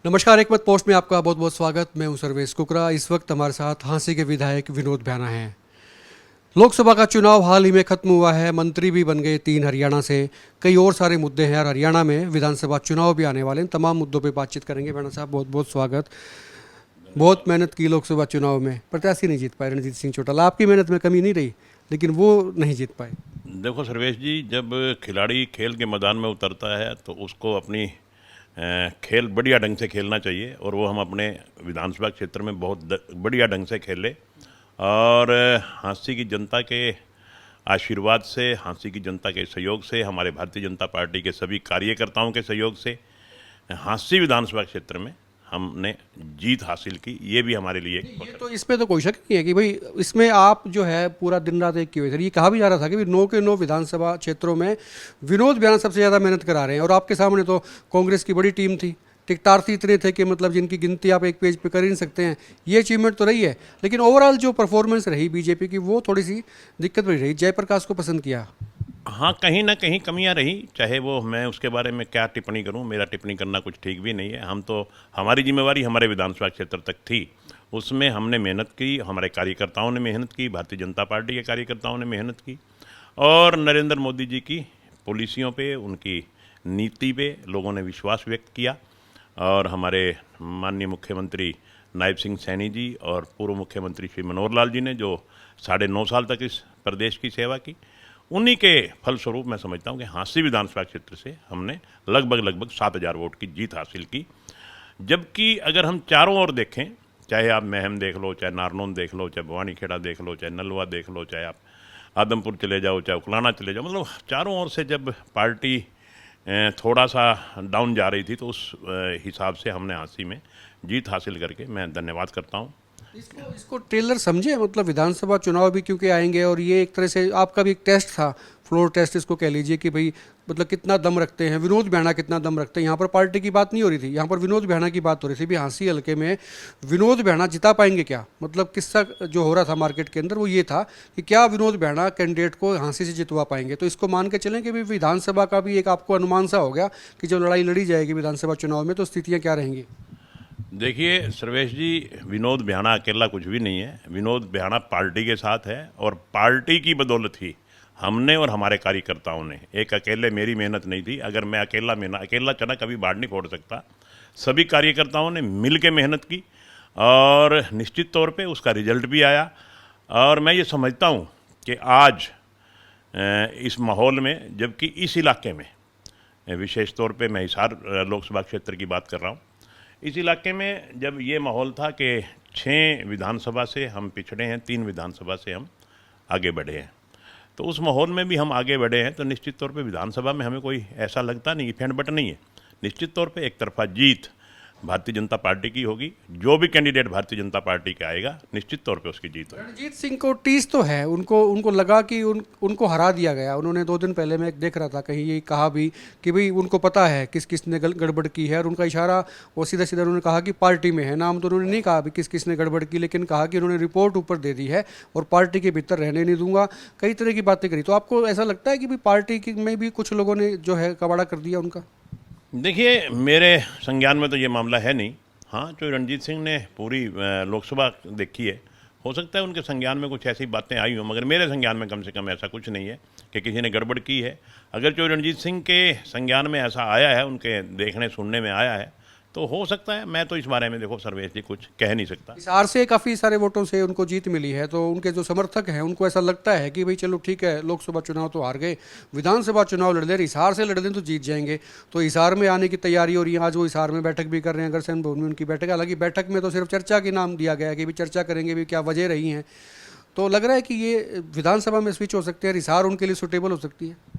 नमस्कार, एक मत पोस्ट में आपका बहुत बहुत स्वागत। मैं हूं सर्वेश कुकरा। इस वक्त हमारे साथ हांसी के विधायक विनोद भ्याना हैं। लोकसभा का चुनाव हाल ही में खत्म हुआ है, मंत्री भी बन गए 3 हरियाणा से। कई और सारे मुद्दे हैं और हरियाणा में विधानसभा चुनाव भी आने वाले हैं। तमाम मुद्दों पे बातचीत करेंगे। भ्याना साहब, बहुत बहुत स्वागत। बहुत मेहनत की लोकसभा चुनाव में, प्रत्याशी नहीं जीत पाए रणजीत सिंह चौटाला। आपकी मेहनत में कमी नहीं रही, लेकिन वो नहीं जीत पाए। देखो सर्वेश जी, जब खिलाड़ी खेल के मैदान में उतरता है तो उसको अपनी खेल बढ़िया ढंग से खेलना चाहिए, और वो हम अपने विधानसभा क्षेत्र में बहुत बढ़िया ढंग से खेले। और हाँसी की जनता के आशीर्वाद से, हाँसी की जनता के सहयोग से, हमारे भारतीय जनता पार्टी के सभी कार्यकर्ताओं के सहयोग से हाँसी विधानसभा क्षेत्र में हमने जीत हासिल की। ये भी हमारे लिए एक ये तो इसमें तो कोई शक नहीं है कि भाई इसमें आप जो है पूरा दिन रात एक की हुई थी। ये कहा भी जा रहा था कि 9 के 9 विधानसभा क्षेत्रों में विनोद भ्याना सबसे ज़्यादा मेहनत करा रहे हैं। और आपके सामने तो कांग्रेस की बड़ी टीम थी, टिकटार्थी इतने थे कि मतलब जिनकी गिनती आप एक पेज पे कर ही नहीं सकते हैं। ये अचीवमेंट तो रही है, लेकिन ओवरऑल जो परफॉर्मेंस रही बीजेपी की, वो थोड़ी सी दिक्कत भरी रही। जयप्रकाश को पसंद किया। हाँ, कहीं ना कहीं कमियां रही, चाहे वो मैं उसके बारे में क्या टिप्पणी करूं, मेरा टिप्पणी करना कुछ ठीक भी नहीं है। हम तो, हमारी जिम्मेवारी हमारे विधानसभा क्षेत्र तक थी, उसमें हमने मेहनत की, हमारे कार्यकर्ताओं ने मेहनत की, भारतीय जनता पार्टी के कार्यकर्ताओं ने मेहनत की, और नरेंद्र मोदी जी की पॉलिसियों पे, उनकी नीति पे लोगों ने विश्वास व्यक्त किया। और हमारे माननीय मुख्यमंत्री नायब सिंह सैनी जी और पूर्व मुख्यमंत्री श्री मनोहर लाल जी ने जो 9.5 साल तक इस प्रदेश की सेवा की, उन्हीं के फलस्वरूप मैं समझता हूं कि हाँसी विधानसभा क्षेत्र से हमने लगभग 7,000 वोट की जीत हासिल की। जबकि अगर हम चारों ओर देखें, चाहे आप महम देख लो, चाहे नारनौंद देख लो, चाहे भवानी खेड़ा देख लो, चाहे नलवा देख लो, चाहे आप आदमपुर चले जाओ, चाहे उकलाना चले जाओ, मतलब चारों ओर से जब पार्टी थोड़ा सा डाउन जा रही थी, तो उस हिसाब से हमने हाँसी में जीत हासिल करके मैं धन्यवाद करता हूँ। इसको ट्रेलर समझे, मतलब विधानसभा चुनाव भी क्योंकि आएंगे और ये एक तरह से आपका भी एक टेस्ट था, फ्लोर टेस्ट इसको कह लीजिए कि भाई मतलब कितना दम रखते हैं विनोद भ्याना, कितना दम रखते हैं। यहाँ पर पार्टी की बात नहीं हो रही थी, यहाँ पर विनोद भ्याना की बात हो रही थी। भी हाँसी हल्के में विनोद भ्याना जिता पाएंगे क्या? मतलब किस्सा जो हो रहा था मार्केट के अंदर वो ये था कि क्या विनोद भ्याना कैंडिडेट को हाँसी से जितवा पाएंगे। तो इसको मान के चलें कि भाई विधानसभा का भी एक आपको अनुमान सा हो गया कि जब लड़ाई लड़ी जाएगी विधानसभा चुनाव में तो स्थितियाँ क्या रहेंगी। देखिए सर्वेश जी, विनोद भ्याना अकेला कुछ भी नहीं है। विनोद भ्याना पार्टी के साथ है, और पार्टी की बदौलत ही हमने और हमारे कार्यकर्ताओं ने, एक अकेले मेरी मेहनत नहीं थी। अगर मैं अकेला चना कभी बाढ़ नहीं फोड़ सकता। सभी कार्यकर्ताओं ने मिल के मेहनत की, और निश्चित तौर पे उसका रिजल्ट भी आया। और मैं ये समझता हूँ कि आज इस माहौल में, जबकि इस इलाके में विशेष तौर पे मैं हिसार लोकसभा क्षेत्र की बात कर रहा हूँ, इस इलाके में जब ये माहौल था कि 6 विधानसभा से हम पिछड़े हैं, 3 विधानसभा से हम आगे बढ़े हैं, तो उस माहौल में भी हम आगे बढ़े हैं, तो निश्चित तौर पे विधानसभा में हमें कोई ऐसा लगता नहीं कि फेंट बट नहीं है। निश्चित तौर पे एक तरफा जीत भारतीय जनता पार्टी की होगी। जो भी कैंडिडेट भारतीय जनता पार्टी का आएगा, निश्चित तौर पे उसकी जीत होगी। रणजीत सिंह को टीस तो है, उनको उनको लगा कि उनको हरा दिया गया। उन्होंने 2 दिन पहले मैं देख रहा था कहीं ये कहा भी कि भाई उनको पता है किस किस ने गड़बड़ की है, और उनका इशारा वो सीधा सीधा उन्होंने कहा कि पार्टी में है। नाम तो उन्होंने नहीं कहा भी किस किस ने गड़बड़ की, लेकिन कहा कि उन्होंने रिपोर्ट ऊपर दे दी है और पार्टी के भीतर रहने नहीं दूंगा, कई तरह की बातें करी। तो आपको ऐसा लगता है कि भाई पार्टी में भी कुछ लोगों ने जो है कबाड़ा कर दिया उनका? देखिए, मेरे संज्ञान में तो ये मामला है नहीं। हाँ, जो रणजीत सिंह ने पूरी लोकसभा देखी है, हो सकता है उनके संज्ञान में कुछ ऐसी बातें आई हों, मगर मेरे संज्ञान में कम से कम ऐसा कुछ नहीं है कि किसी ने गड़बड़ की है। अगर जो रणजीत सिंह के संज्ञान में ऐसा आया है, उनके देखने सुनने में आया है, तो हो सकता है। मैं तो इस बारे में, देखो सर्वेश जी, कुछ कह नहीं सकता। हिसार से काफ़ी सारे वोटों से उनको जीत मिली है, तो उनके जो समर्थक हैं उनको ऐसा लगता है कि भाई चलो ठीक है, लोकसभा चुनाव तो हार गए, विधानसभा चुनाव लड़ ले, हिसार से लड़ लें तो जीत जाएंगे। तो हिसार में आने की तैयारी हो रही है। आज वो हिसार में बैठक भी कर रहे हैं, अग्रसेन भवन में उनकी बैठक है। हालांकि बैठक में तो सिर्फ चर्चा के नाम दिया गया है कि भी चर्चा करेंगे भी क्या वजह रही हैं। तो लग रहा है कि ये विधानसभा में स्विच हो सकते हैं, हिसार उनके लिए सुटेबल हो सकती है।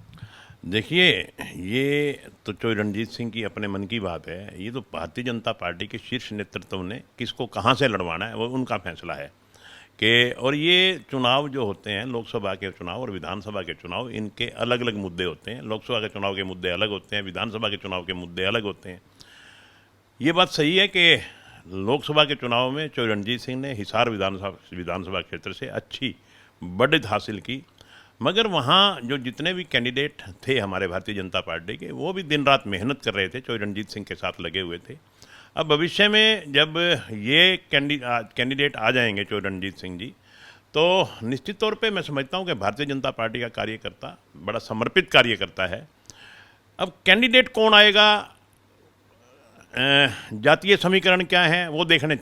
देखिए, ये तो जो रणजीत सिंह की अपने मन की बात है, ये तो भारतीय जनता पार्टी के शीर्ष नेतृत्व ने किसको कहाँ से लड़वाना है वो उनका फैसला है। कि और ये चुनाव जो होते हैं, लोकसभा के चुनाव और विधानसभा के चुनाव, इनके अलग अलग मुद्दे होते हैं। लोकसभा के चुनाव के मुद्दे अलग होते हैं, विधानसभा के चुनाव के मुद्दे अलग होते हैं। ये बात सही है कि लोकसभा के चुनाव में जो रणजीत सिंह ने हिसार विधानसभा क्षेत्र से अच्छी बढ़त हासिल की, मगर वहाँ जो जितने भी कैंडिडेट थे हमारे भारतीय जनता पार्टी के, वो भी दिन रात मेहनत कर रहे थे, जो रणजीत सिंह के साथ लगे हुए थे। अब भविष्य में जब ये कैंडिडेट आ जाएंगे जो रणजीत सिंह जी, तो निश्चित तौर पे मैं समझता हूँ कि भारतीय जनता पार्टी का कार्यकर्ता बड़ा समर्पित कार्यकर्ता है। अब कैंडिडेट कौन आएगा, जातीय समीकरण क्या है वो देखने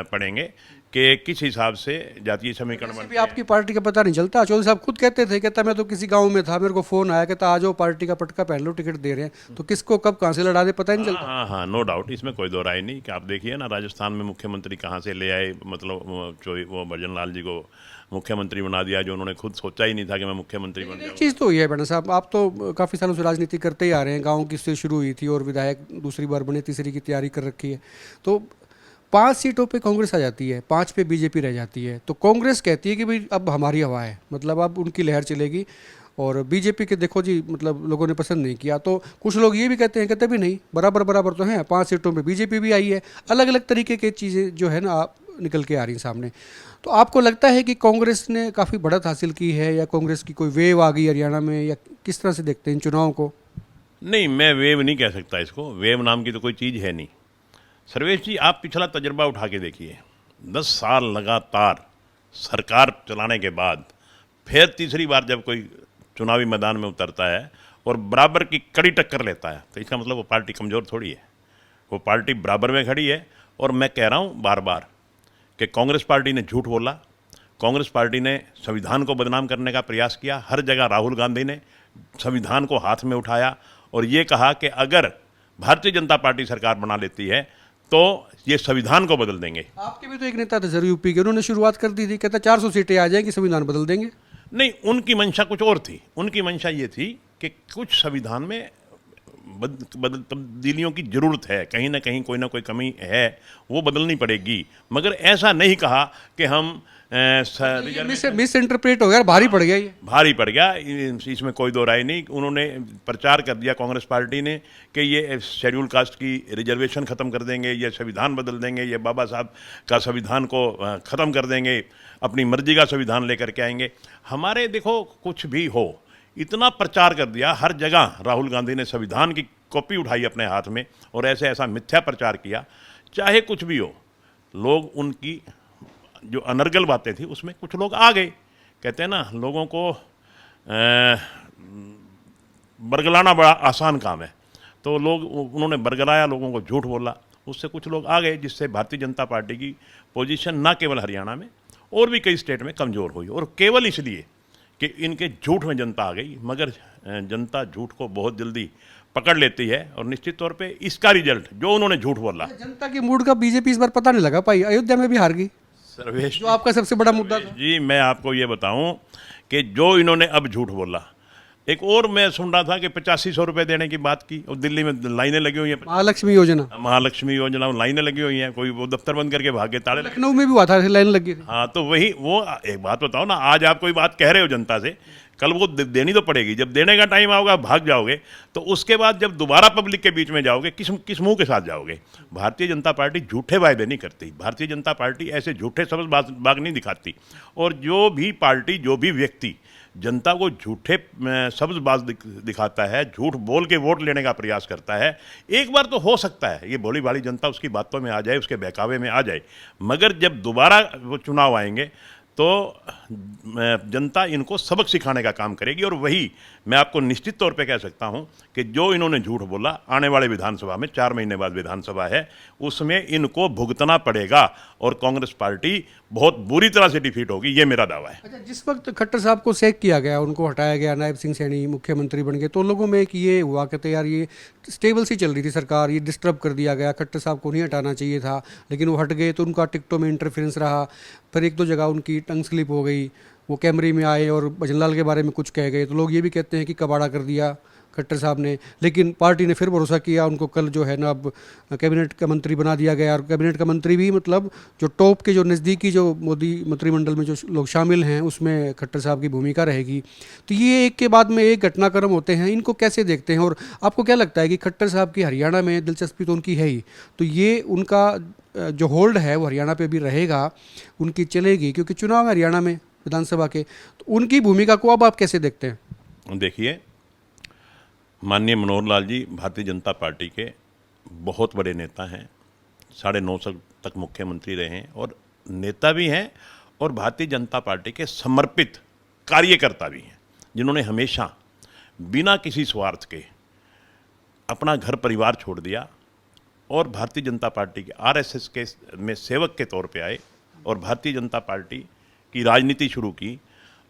पड़ेंगे कि किस हिसाब से जातीय समीकरण वैसे भी बनते हैं। आपकी पार्टी का पता नहीं चलता। चौधरी साहब खुद कहते थे, कहता मैं तो किसी गांव में था, मेरे को फोन आया, कहता आ जाओ पार्टी का पटका पहन लो, टिकट दे रहे हैं। तो किसको कब कहाँ से लड़ा दे पता ही नहीं हाँ चलता। हाँ हाँ, नो डाउट, इसमें कोई दो राय नहीं कि आप देखिए ना राजस्थान में मुख्यमंत्री कहाँ से ले आए, मतलब वो भजन लाल जी को मुख्यमंत्री बना दिया जो उन्होंने खुद सोचा ही नहीं था कि मैं मुख्यमंत्री बन एक जाऊँ। चीज़ तो ये है बेटा साहब, आप तो काफ़ी सालों से राजनीति करते ही आ रहे हैं, गाँव की से शुरू हुई थी और विधायक दूसरी बार बने, तीसरी की तैयारी कर रखी है। तो 5 सीटों पे कांग्रेस आ जाती है, 5 पे बीजेपी रह जाती है। तो कांग्रेस कहती है कि भाई अब हमारी हवा है, मतलब अब उनकी लहर चलेगी। और बीजेपी के देखो जी, मतलब लोगों ने पसंद नहीं किया। तो कुछ लोग ये भी कहते हैं, कहते भी नहीं, बराबर बराबर तो हैं, 5 सीटों पे बीजेपी भी आई है। अलग अलग तरीके की चीज़ें जो है ना आप निकल के आ रही हैं सामने। तो आपको लगता है कि कांग्रेस ने काफ़ी बढ़त हासिल की है, या कांग्रेस की कोई वेव आ गई हरियाणा में, या किस तरह से देखते हैं इन चुनावों को? नहीं, मैं वेव नहीं कह सकता इसको, वेव नाम की तो कोई चीज़ है नहीं। सर्वेश जी, आप पिछला तजुर्बा उठा के देखिए, 10 साल लगातार सरकार चलाने के बाद फिर तीसरी बार जब कोई चुनावी मैदान में उतरता है और बराबर की कड़ी टक्कर लेता है, तो इसका मतलब वो पार्टी कमज़ोर थोड़ी है, वो पार्टी बराबर में खड़ी है। और मैं कह रहा हूँ बार बार कि कांग्रेस पार्टी ने झूठ बोला, कांग्रेस पार्टी ने संविधान को बदनाम करने का प्रयास किया। हर जगह राहुल गांधी ने संविधान को हाथ में उठाया और ये कहा कि अगर भारतीय जनता पार्टी सरकार बना लेती है तो ये संविधान को बदल देंगे। आपके भी तो एक नेता थे सर यूपी के, उन्होंने शुरुआत कर दी थी, कहता 400 सीटें आ जाएंगी, संविधान बदल देंगे। नहीं, उनकी मंशा कुछ और थी। उनकी मंशा ये थी कि कुछ संविधान में तब्दीलियों की जरूरत है, कहीं ना कहीं कोई ना कोई कमी है, वो बदलनी पड़ेगी। मगर ऐसा नहीं कहा कि हम मिस इंटरप्रेट हो गया, भारी पड़ गया ये। भारी पड़ गया, इसमें कोई दो राय नहीं। उन्होंने प्रचार कर दिया कांग्रेस पार्टी ने कि ये शेड्यूल कास्ट की रिजर्वेशन ख़त्म कर देंगे, ये संविधान बदल देंगे, ये बाबा साहब का संविधान को ख़त्म कर देंगे, अपनी मर्जी का संविधान लेकर के आएंगे। हमारे देखो कुछ भी हो, इतना प्रचार कर दिया, हर जगह राहुल गांधी ने संविधान की कॉपी उठाई अपने हाथ में और ऐसे ऐसा मिथ्या प्रचार किया। चाहे कुछ भी हो, लोग उनकी जो अनर्गल बातें थी उसमें कुछ लोग आ गए। कहते हैं ना, लोगों को बरगलाना बड़ा आसान काम है, तो उन्होंने बरगलाया, लोगों को झूठ बोला, उससे कुछ लोग आ गए, जिससे भारतीय जनता पार्टी की पोजीशन ना केवल हरियाणा में और भी कई स्टेट में कमज़ोर हुई। और केवल इसलिए कि इनके झूठ में जनता आ गई, मगर जनता झूठ को बहुत जल्दी पकड़ लेती है और निश्चित तौर पे इसका रिजल्ट जो उन्होंने झूठ बोला। जनता की मूड का बीजेपी इस बार पता नहीं लगा पाई, अयोध्या में भी हार गई, सर्वेश जो आपका सबसे बड़ा मुद्दा था। जी, मैं आपको ये बताऊं कि जो इन्होंने अब झूठ बोला, एक और मैं सुन रहा था कि 8500 रुपये देने की बात की, और दिल्ली में लाइनें लगी हुई हैं, महालक्ष्मी योजना, महालक्ष्मी योजना में लाइनें लगी हुई हैं, कोई वो दफ्तर बंद करके भागे, ताले लगे। लखनऊ में भी हुआ था, लाइन लगी थी। हाँ, तो वही वो एक बात बताओ ना, आज आप कोई बात कह रहे हो जनता से, कल वो देनी तो पड़ेगी। जब देने का टाइम आओगा भाग जाओगे, तो उसके बाद जब दोबारा पब्लिक के बीच में जाओगे, किस मुंह के साथ जाओगे? भारतीय जनता पार्टी झूठे वायदे नहीं करती, भारतीय जनता पार्टी ऐसे झूठे सबज बाग नहीं दिखाती। और जो भी पार्टी, जो भी व्यक्ति जनता को झूठे सब्ज बाज दिखाता है, झूठ बोल के वोट लेने का प्रयास करता है, एक बार तो हो सकता है ये भोली भाली जनता उसकी बातों में आ जाए, उसके बहकावे में आ जाए, मगर जब दोबारा वो चुनाव आएंगे तो जनता इनको सबक सिखाने का काम करेगी। और वही मैं आपको निश्चित तौर पे कह सकता हूं कि जो इन्होंने झूठ बोला, आने वाले विधानसभा में 4 महीने बाद विधानसभा है, उसमें इनको भुगतना पड़ेगा और कांग्रेस पार्टी बहुत बुरी तरह से डिफीट होगी, ये मेरा दावा है। अच्छा, जिस वक्त खट्टर साहब को सैक किया गया, उनको हटाया गया, नायब सिंह सैनी मुख्यमंत्री बन गए, तो लोगों में एक ये हुआ, कहते यार ये स्टेबल सी चल रही थी सरकार, ये डिस्टर्ब कर दिया गया, खट्टर साहब को नहीं हटाना चाहिए था, लेकिन वो हट गए तो उनका टिकटों में इंटरफेरेंस रहा। फिर 1-2 जगह उनकी टंग स्लिप हो गई, वो कैमरे में आए और भजनलाल के बारे में कुछ कह गए, तो लोग ये भी कहते हैं कि कबाड़ा कर दिया खट्टर साहब ने। लेकिन पार्टी ने फिर भरोसा किया, उनको कल जो है ना अब कैबिनेट का मंत्री बना दिया गया, और कैबिनेट का मंत्री भी मतलब जो टॉप के, जो नज़दीकी, जो मोदी मंत्रिमंडल में जो लोग शामिल हैं, उसमें खट्टर साहब की भूमिका रहेगी। तो ये एक के बाद में एक घटनाक्रम होते हैं, इनको कैसे देखते हैं? और आपको क्या लगता है कि खट्टर साहब की हरियाणा में दिलचस्पी तो उनकी है ही, तो ये उनका जो होल्ड है वो हरियाणा पे भी रहेगा, उनकी चलेगी, क्योंकि चुनाव है हरियाणा में विधानसभा के, तो उनकी भूमिका को अब आप कैसे देखते हैं? देखिए, माननीय मनोहर लाल जी भारतीय जनता पार्टी के बहुत बड़े नेता हैं, 9.5 साल तक मुख्यमंत्री रहे हैं और नेता भी हैं और भारतीय जनता पार्टी के समर्पित कार्यकर्ता भी हैं, जिन्होंने हमेशा बिना किसी स्वार्थ के अपना घर परिवार छोड़ दिया और भारतीय जनता पार्टी के आरएसएस के में सेवक के तौर पे आए और भारतीय जनता पार्टी की राजनीति शुरू की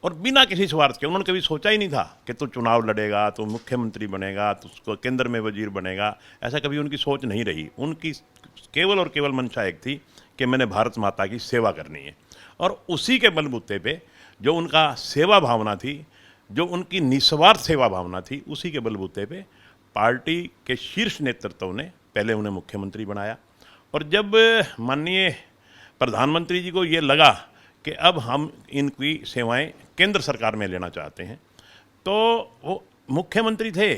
और बिना किसी स्वार्थ के। उन्होंने कभी सोचा ही नहीं था कि तू चुनाव लड़ेगा, तू मुख्यमंत्री बनेगा, तो उसको केंद्र में वजीर बनेगा, ऐसा कभी उनकी सोच नहीं रही। उनकी केवल और केवल मंशा एक थी कि मैंने भारत माता की सेवा करनी है और उसी के बलबूते पे जो उनका सेवा भावना थी, जो उनकी निस्वार्थ सेवा भावना थी, उसी के बलबूते पे पार्टी के शीर्ष नेतृत्व ने पहले उन्हें मुख्यमंत्री बनाया। और जब माननीय प्रधानमंत्री जी को ये लगा कि अब हम इनकी सेवाएं केंद्र सरकार में लेना चाहते हैं, तो वो मुख्यमंत्री थे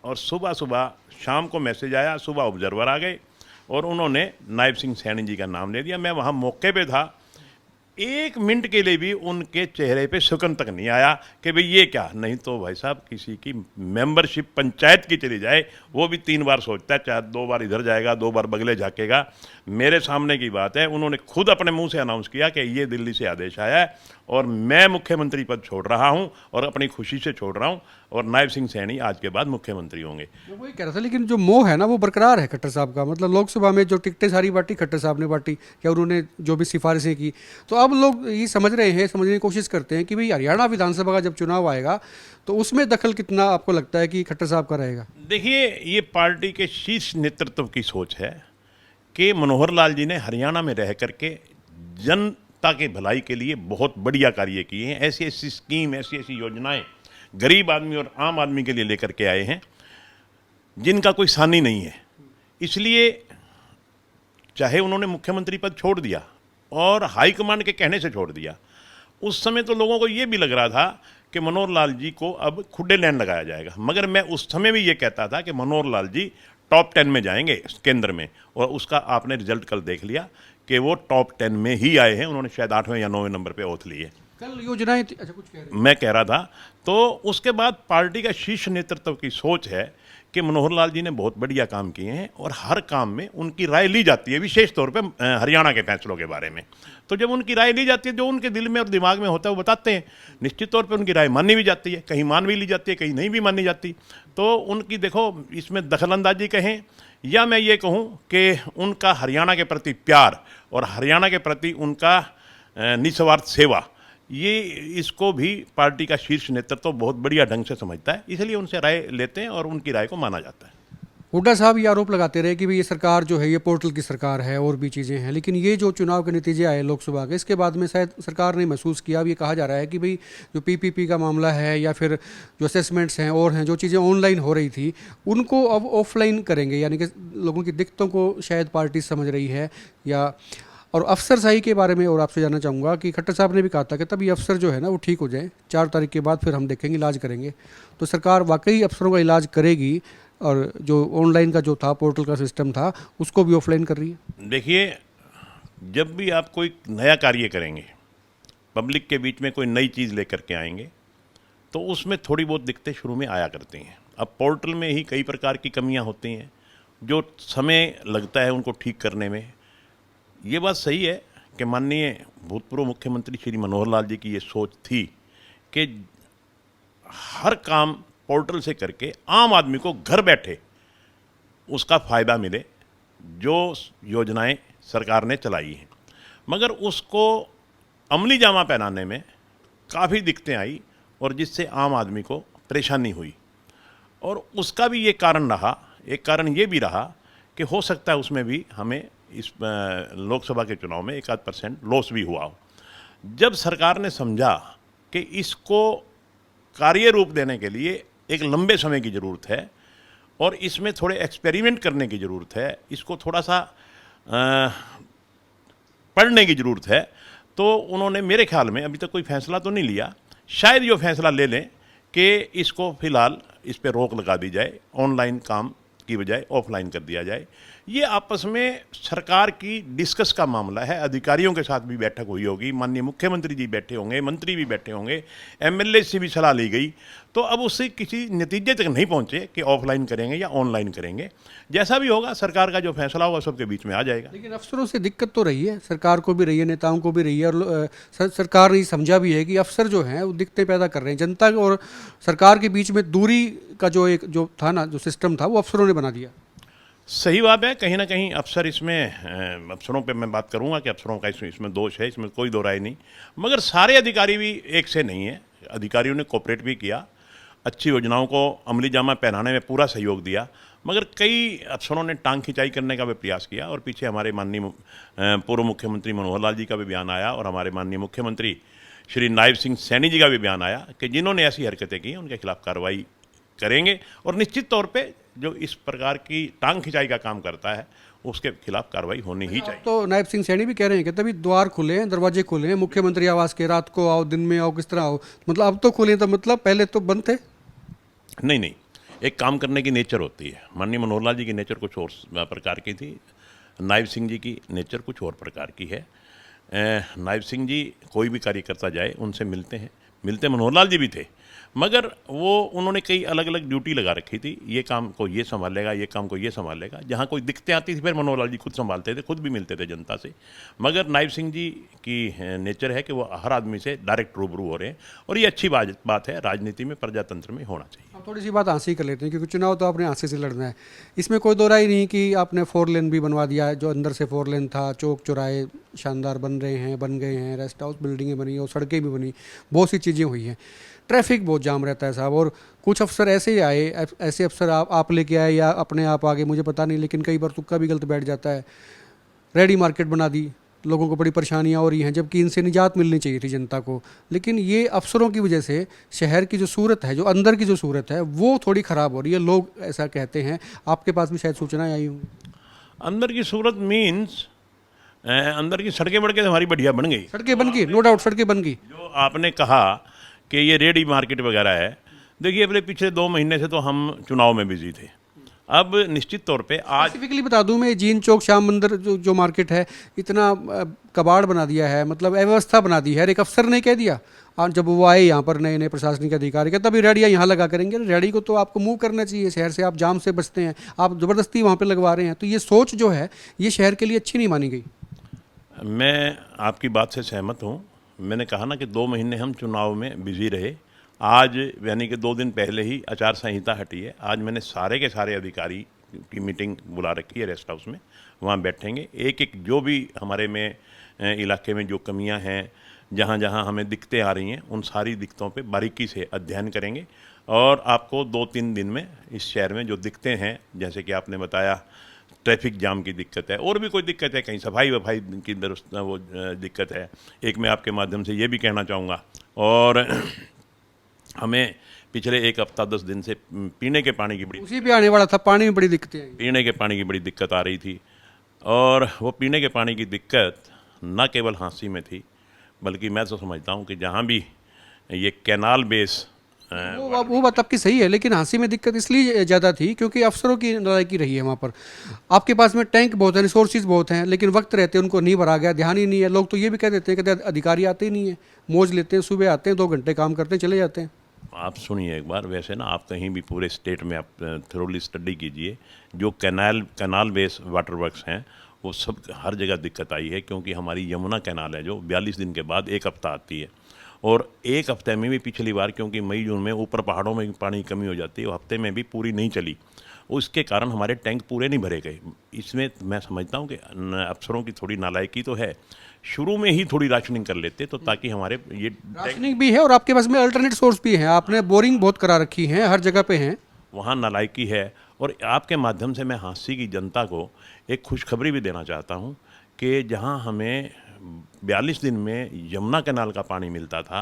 और सुबह सुबह शाम को मैसेज आया, सुबह ऑब्जर्वर आ गए और उन्होंने नायब सिंह सैनी जी का नाम ले दिया। मैं वहाँ मौके पे था, 1 मिनट के लिए भी उनके चेहरे पे शुकन तक नहीं आया कि भाई ये क्या। नहीं तो भाई साहब किसी की मेंबरशिप पंचायत की चली जाए वो भी 3 बार सोचता है, चाहे 2 बार इधर जाएगा, 2 बार बगले झाकेगा। मेरे सामने की बात है, उन्होंने खुद अपने मुंह से अनाउंस किया कि ये दिल्ली से आदेश आया है और मैं मुख्यमंत्री पद छोड़ रहा हूं और अपनी खुशी से छोड़ रहा हूं और नायब सिंह सैनी आज के बाद मुख्यमंत्री होंगे। मैं वही कह रहा था, लेकिन जो मोह है ना वो बरकरार है खट्टर साहब का। मतलब लोकसभा में जो टिकटें सारी बांटी खट्टर साहब ने बांटी, या उन्होंने जो भी सिफारिशें की, तो अब लोग ये समझ रहे हैं, समझने की कोशिश करते हैं कि भाई हरियाणा विधानसभा का जब चुनाव आएगा तो उसमें दखल कितना आपको लगता है कि खट्टर साहब का रहेगा? देखिए, ये पार्टी के शीर्ष नेतृत्व की सोच है कि मनोहर लाल जी ने हरियाणा में रह करके जनता के भलाई के लिए बहुत बढ़िया कार्य किए हैं। ऐसी ऐसी स्कीम, ऐसी ऐसी योजनाएं गरीब आदमी और आम आदमी के लिए लेकर के आए हैं जिनका कोई सानी नहीं है। इसलिए चाहे उन्होंने मुख्यमंत्री पद छोड़ दिया और हाईकमांड के कहने से छोड़ दिया, उस समय तो लोगों को ये भी लग रहा था कि मनोहर लाल जी को अब खुड्डे लैंड लगाया जाएगा। मगर मैं उस समय भी ये कहता था कि मनोहर लाल जी टॉप 10 में जाएंगे केंद्र में, और उसका आपने रिजल्ट कल देख लिया कि वो टॉप 10 में ही आए हैं। उन्होंने शायद 8वें या 9वें नंबर पे ओथ ली है। कल योजनाएं अच्छा कुछ कह रहे मैं कह रहा था। तो उसके बाद पार्टी का शीर्ष नेतृत्व की सोच है कि मनोहर लाल जी ने बहुत बढ़िया काम किए हैं और हर काम में उनकी राय ली जाती है, विशेष तौर पे हरियाणा के फैसलों के बारे में। तो जब उनकी राय ली जाती है, जो उनके दिल में और दिमाग में होता है वो बताते हैं। निश्चित तौर पे उनकी राय मानी भी जाती है, कहीं मान भी ली जाती है, कहीं नहीं भी मानी जाती। तो उनकी देखो, इसमें दखलंदाजी कहें या मैं ये कहूँ कि उनका हरियाणा के प्रति प्यार और हरियाणा के प्रति उनका निस्वार्थ सेवा, ये इसको भी पार्टी का शीर्ष नेतृत्व बहुत बढ़िया ढंग से समझता है। इसलिए उनसे राय लेते हैं और उनकी राय को माना जाता है। हुड्डा साहब ये आरोप लगाते रहे कि भाई ये सरकार जो है ये पोर्टल की सरकार है और भी चीज़ें हैं, लेकिन ये जो चुनाव के नतीजे आए लोकसभा के, इसके बाद में शायद सरकार ने महसूस किया। अब ये कहा जा रहा है कि भाई जो पीपीपी का मामला है या फिर जो असेसमेंट्स हैं और हैं, जो चीज़ें ऑनलाइन हो रही थी उनको अब ऑफलाइन करेंगे, यानी कि लोगों की दिक्कतों को शायद पार्टी समझ रही है। या और अफसरशाही के बारे में और आपसे जानना चाहूँगा कि खट्टर साहब ने भी कहा था कि तब ये अफसर जो है ना वो ठीक हो जाए, 4 तारीख के बाद फिर हम देखेंगे, इलाज करेंगे। तो सरकार वाकई अफसरों का इलाज करेगी और जो ऑनलाइन का जो था पोर्टल का सिस्टम था उसको भी ऑफलाइन कर रही है? देखिए, जब भी आप कोई नया कार्य करेंगे, पब्लिक के बीच में कोई नई चीज़ लेकर के आएंगे, तो उसमें थोड़ी बहुत दिक्कतें शुरू में आया करती हैं। अब पोर्टल में ही कई प्रकार की कमियां होती हैं जो समय लगता है उनको ठीक करने में। ये बात सही है कि माननीय भूतपूर्व मुख्यमंत्री श्री मनोहर लाल जी की ये सोच थी कि हर काम पोर्टल से करके आम आदमी को घर बैठे उसका फ़ायदा मिले, जो योजनाएं सरकार ने चलाई हैं। मगर उसको अमली जामा पहनाने में काफ़ी दिक्कतें आई और जिससे आम आदमी को परेशानी हुई। और उसका भी ये कारण रहा, एक कारण ये भी रहा कि हो सकता है उसमें भी हमें इस लोकसभा के चुनाव में 1-8% लॉस भी हुआ हो। जब सरकार ने समझा कि इसको कार्य रूप देने के लिए एक लंबे समय की ज़रूरत है और इसमें थोड़े एक्सपेरिमेंट करने की ज़रूरत है, इसको थोड़ा सा पढ़ने की ज़रूरत है, तो उन्होंने मेरे ख्याल में अभी तक कोई फैसला तो नहीं लिया, शायद ये फैसला ले लें कि इसको फ़िलहाल इस पर रोक लगा दी जाए, ऑनलाइन काम की बजाय ऑफलाइन कर दिया जाए। ये आपस में सरकार की डिस्कस का मामला है। अधिकारियों के साथ भी बैठक हुई होगी, माननीय मुख्यमंत्री जी बैठे होंगे, मंत्री भी बैठे होंगे, एमएलए से भी सलाह ली गई, तो अब उससे किसी नतीजे तक नहीं पहुंचे कि ऑफलाइन करेंगे या ऑनलाइन करेंगे। जैसा भी होगा सरकार का जो फैसला होगा सबके बीच में आ जाएगा। लेकिन अफसरों से दिक्कत तो रही है, सरकार को भी रही है, नेताओं को भी रही है, और सरकार ने समझा भी है कि अफसर जो हैं वो दिक्कतें पैदा कर रहे हैं। जनता और सरकार के बीच में दूरी का जो था ना, जो सिस्टम था, वो अफसरों ने बना दिया। सही बात है, कहीं ना कहीं अफसर इसमें अफसरों पे मैं बात करूंगा कि अफसरों का इसमें दोष है, इसमें कोई दो राय नहीं। मगर सारे अधिकारी भी एक से नहीं है। अधिकारियों ने कोऑपरेट भी किया, अच्छी योजनाओं को अमली जामा पहनाने में पूरा सहयोग दिया, मगर कई अफसरों ने टांग खिंचाई करने का भी प्रयास किया। और पीछे हमारे माननीय पूर्व मुख्यमंत्री मनोहर लाल जी का भी बयान आया और हमारे माननीय मुख्यमंत्री श्री नायब सिंह सैनी जी का भी बयान आया कि जिन्होंने ऐसी हरकतें की उनके खिलाफ कार्रवाई करेंगे, और निश्चित तौर पे जो इस प्रकार की टांग खिंचाई का काम करता है उसके खिलाफ कार्रवाई होनी ही चाहिए। तो नायब सिंह सैनी भी कह रहे हैं कि तभी द्वार खुले हैं, दरवाजे खुले हैं मुख्यमंत्री आवास के, रात को आओ, दिन में आओ, किस तरह आओ, मतलब अब तो खुले, तो मतलब पहले तो बंद थे। नहीं नहीं, एक काम करने की नेचर होती है। माननीय मनोहर लाल जी की नेचर कुछ और प्रकार की थी, नायब सिंह जी की नेचर कुछ और प्रकार की है। नायब सिंह जी कोई भी कार्यकर्ता जाए उनसे मिलते मनोहर लाल जी भी थे, मगर वो उन्होंने कई अलग अलग ड्यूटी लगा रखी थी, ये काम को ये संभालेगा, ये काम को ये संभालेगा। जहाँ कोई दिक्कतें आती थी फिर मनोहर लाल जी खुद संभालते थे, खुद भी मिलते थे जनता से। मगर नायब सिंह जी की नेचर है कि वो हर आदमी से डायरेक्ट रूबरू हो रहे हैं, और ये अच्छी बात है, राजनीति में प्रजातंत्र में होना चाहिए। अब थोड़ी सी बात आंसी कर लेते हैं, क्योंकि चुनाव तो आपने आंसी से लड़ना है। इसमें कोई दो राय नहीं कि आपने 4 लेन भी बनवा दिया है, जो अंदर से 4 लेन था, चौक चौराहे शानदार बन रहे हैं, बन गए हैं, रेस्ट हाउस बिल्डिंगें बनी और सड़कें भी बनी, बहुत सी चीज़ें हुई हैं। ट्रैफिक बहुत जाम रहता है साहब, और कुछ अफसर ऐसे ही आए, ऐसे अफसर आप लेके आए या अपने आप आगे मुझे पता नहीं, लेकिन कई बार तुक्का भी गलत बैठ जाता है। रेडी मार्केट बना दी, लोगों को बड़ी परेशानियां हो रही हैं, जबकि इनसे निजात मिलनी चाहिए थी जनता को। लेकिन ये अफसरों की वजह से शहर की जो सूरत है, जो अंदर की जो सूरत है, वो थोड़ी ख़राब हो रही है, लोग ऐसा कहते हैं। आपके पास भी शायद सूचनाएं आई होंगी। अंदर की सूरत मीन्स अंदर की सड़कें बढ़ के हमारी बढ़िया बन गई, सड़कें बन गई, नो डाउट सड़कें बन गई। जो आपने कहा कि ये रेडी मार्केट वगैरह है, देखिए अपने पिछले 2 महीने से तो हम चुनाव में बिजी थे। अब निश्चित तौर पे आज स्पेसिफिकली बता दूं मैं, जीन चौक श्याम मंदिर जो मार्केट है, इतना कबाड़ बना दिया है, मतलब अव्यवस्था बना दी है। एक अफसर ने कह दिया, और जब वो आए यहाँ पर नए नए प्रशासनिक अधिकारी, कहता अभी रेडियाँ यहाँ लगा करेंगे। रेडी को तो आपको मूव करना चाहिए शहर से, आप जाम से बचते हैं, आप ज़बरदस्ती वहाँ पर लगवा रहे हैं। तो ये सोच जो है, ये शहर के लिए अच्छी नहीं मानी गई। मैं आपकी बात से सहमत हूँ। मैंने कहा ना कि 2 महीने हम चुनाव में बिजी रहे। आज यानी कि 2 दिन पहले ही आचार संहिता हटी है। आज मैंने सारे के सारे अधिकारी की मीटिंग बुला रखी है रेस्ट हाउस में, वहाँ बैठेंगे। एक एक जो भी हमारे में इलाके में जो कमियाँ हैं, जहाँ जहाँ हमें दिक्कतें आ रही हैं, उन सारी दिक्कतों पे बारीकी से अध्ययन करेंगे। और आपको 2-3 दिन में इस शहर में जो दिक्कतें हैं, जैसे कि आपने बताया ट्रैफिक जाम की दिक्कत है, और भी कोई दिक्कत है, कहीं सफाई वफाई की वो दिक्कत है, एक मैं आपके माध्यम से ये भी कहना चाहूँगा। और हमें पिछले 1 हफ्ता 10 दिन से पीने के पानी की उसी पे आने वाला था, पानी में बड़ी दिक्कतें आई। पीने के पानी की बड़ी दिक्कत आ रही थी, और वो पीने के पानी की दिक्कत न केवल हाँसी में थी, बल्कि मैं तो समझता हूँ कि जहाँ भी ये कैनाल बेस वो बात आपकी सही है, लेकिन हाँसी में दिक्कत इसलिए ज़्यादा थी क्योंकि अफसरों की नालायकी रही है वहाँ पर। आपके पास में टैंक बहुत है, रिसोर्सेज बहुत हैं, लेकिन वक्त रहते उनको नहीं भरा गया, ध्यान ही नहीं है। लोग तो ये भी कह देते हैं कि अधिकारी आते ही नहीं है, मौज लेते हैं, सुबह आते हैं, 2 घंटे काम करते हैं, चले जाते हैं। आप सुनिए एक बार, वैसे ना आप कहीं भी पूरे स्टेट में आप थोरोली स्टडी कीजिए, जो कैनाल बेस वाटर वर्क्स हैं वो सब हर जगह दिक्कत आई है, क्योंकि हमारी यमुना कैनाल है जो 42 दिन के बाद 1 हफ्ता आती है, और 1 हफ्ते में भी पिछली बार, क्योंकि मई जून में ऊपर पहाड़ों में पानी की कमी हो जाती है, वो हफ्ते में भी पूरी नहीं चली। उसके कारण हमारे टैंक पूरे नहीं भरे गए। इसमें मैं समझता हूँ कि अफसरों की थोड़ी नालायकी तो है। शुरू में ही थोड़ी राशनिंग कर लेते तो ताकि हमारे ये राशनिंग भी है, और आपके पास में अल्टरनेट सोर्स भी है, आपने बोरिंग बहुत करा रखी है, हर जगह पे हैं। वहाँ नालायकी है। और आपके माध्यम से मैं हाँसी की जनता को एक खुशखबरी भी देना चाहता हूँ कि जहाँ हमें 42 दिन में यमुना कैनाल का पानी मिलता था,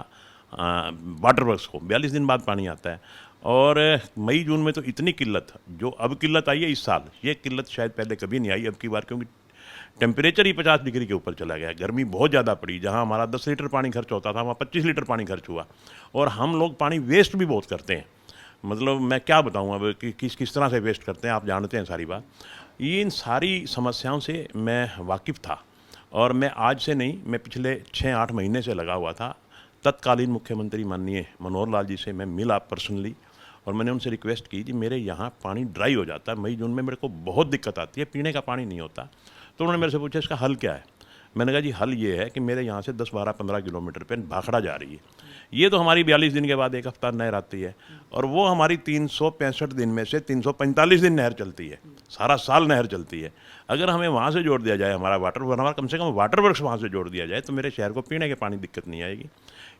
वाटर वर्क्स को 42 दिन बाद पानी आता है, और मई जून में तो इतनी किल्लत, जो अब किल्लत आई है इस साल, ये किल्लत शायद पहले कभी नहीं आई अब की बार, क्योंकि टेम्परेचर ही 50 डिग्री के ऊपर चला गया, गर्मी बहुत ज़्यादा पड़ी। जहाँ हमारा 10 लीटर पानी खर्च होता था, वहाँ 25 लीटर पानी खर्च हुआ। और हम लोग पानी वेस्ट भी बहुत करते हैं, मतलब मैं क्या बताऊँ अब कि किस तरह से वेस्ट करते हैं, आप जानते हैं सारी बात। इन सारी समस्याओं से मैं वाकिफ़ था और मैं आज से नहीं, मैं पिछले 6-8 महीने से लगा हुआ था। तत्कालीन मुख्यमंत्री माननीय मनोहर लाल जी से मैं मिला पर्सनली और मैंने उनसे रिक्वेस्ट की कि मेरे यहाँ पानी ड्राई हो जाता है, मई जून में मेरे को बहुत दिक्कत आती है, पीने का पानी नहीं होता। तो उन्होंने मेरे से पूछा इसका हल क्या है। मैंने कहा जी हल ये है कि मेरे यहाँ से 10-12-15 किलोमीटर पे भाखड़ा जा रही है, ये तो हमारी 42 दिन के बाद एक हफ्ता नहर आती है और वो हमारी 365 दिन में से 345 दिन नहर चलती है, सारा साल नहर चलती है। अगर हमें वहाँ से जोड़ दिया जाए, हमारा कम से कम वाटर वर्क्स वहाँ से जोड़ दिया जाए तो मेरे शहर को पीने के पानी दिक्कत नहीं आएगी।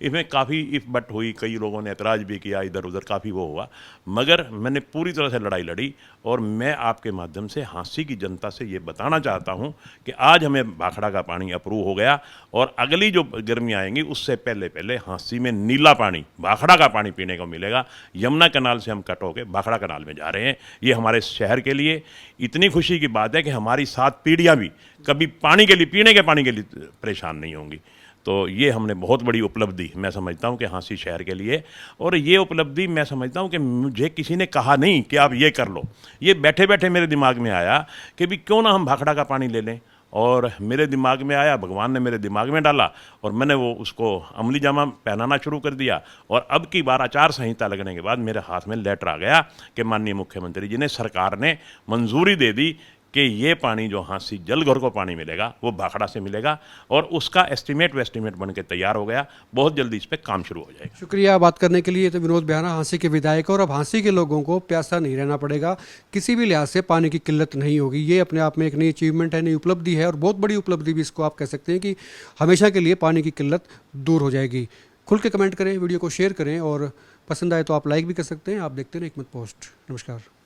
इसमें काफ़ी इफ बट हुई, कई लोगों ने एतराज़ भी किया, इधर उधर काफ़ी वो हुआ, मगर मैंने पूरी तरह से लड़ाई लड़ी और मैं आपके माध्यम से हाँसी की जनता से ये बताना चाहता हूँ कि आज हमें भाखड़ा का पानी अप्रूव हो गया और अगली जो गर्मी आएंगी उससे पहले पहले हाँसी में नीला पानी, भाखड़ा का पानी पीने को मिलेगा। यमुना कैनाल से हम कट होकर भाखड़ा कैनाल में जा रहे हैं। ये हमारे शहर के लिए इतनी खुशी की बात है कि हमारी 7 पीढ़ियाँ भी कभी पानी के लिए, पीने के पानी के लिए परेशान नहीं होंगी। तो ये हमने बहुत बड़ी उपलब्धि मैं समझता हूँ कि हाँसी शहर के लिए, और ये उपलब्धि मैं समझता हूँ कि मुझे किसी ने कहा नहीं कि आप ये कर लो, ये बैठे बैठे मेरे दिमाग में आया कि भी क्यों ना हम भाखड़ा का पानी ले लें, और मेरे दिमाग में आया, भगवान ने मेरे दिमाग में डाला और मैंने वो उसको अमली जामा पहनाना शुरू कर दिया। और अब की बार आचार संहिता लगने के बाद मेरे हाथ में लेटर आ गया कि माननीय मुख्यमंत्री जी ने, सरकार ने मंजूरी दे दी कि ये पानी जो हाँसी जल घर को पानी मिलेगा वो भाखड़ा से मिलेगा और उसका एस्टीमेट बन के तैयार हो गया। बहुत जल्दी इस पर काम शुरू हो जाएगा। शुक्रिया बात करने के लिए। तो विनोद बेहाना हाँसी के विधायक, और अब हाँसी के लोगों को प्यासा नहीं रहना पड़ेगा, किसी भी लिहाज से पानी की किल्लत नहीं होगी। ये अपने आप में एक नई अचीवमेंट है, नई उपलब्धि है, और बहुत बड़ी उपलब्धि भी इसको आप कह सकते हैं कि हमेशा के लिए पानी की किल्लत दूर हो जाएगी। खुल के कमेंट करें, वीडियो को शेयर करें, और पसंद आए तो आप लाइक भी कर सकते हैं। आप देखते हैं एक मत पोस्ट। नमस्कार।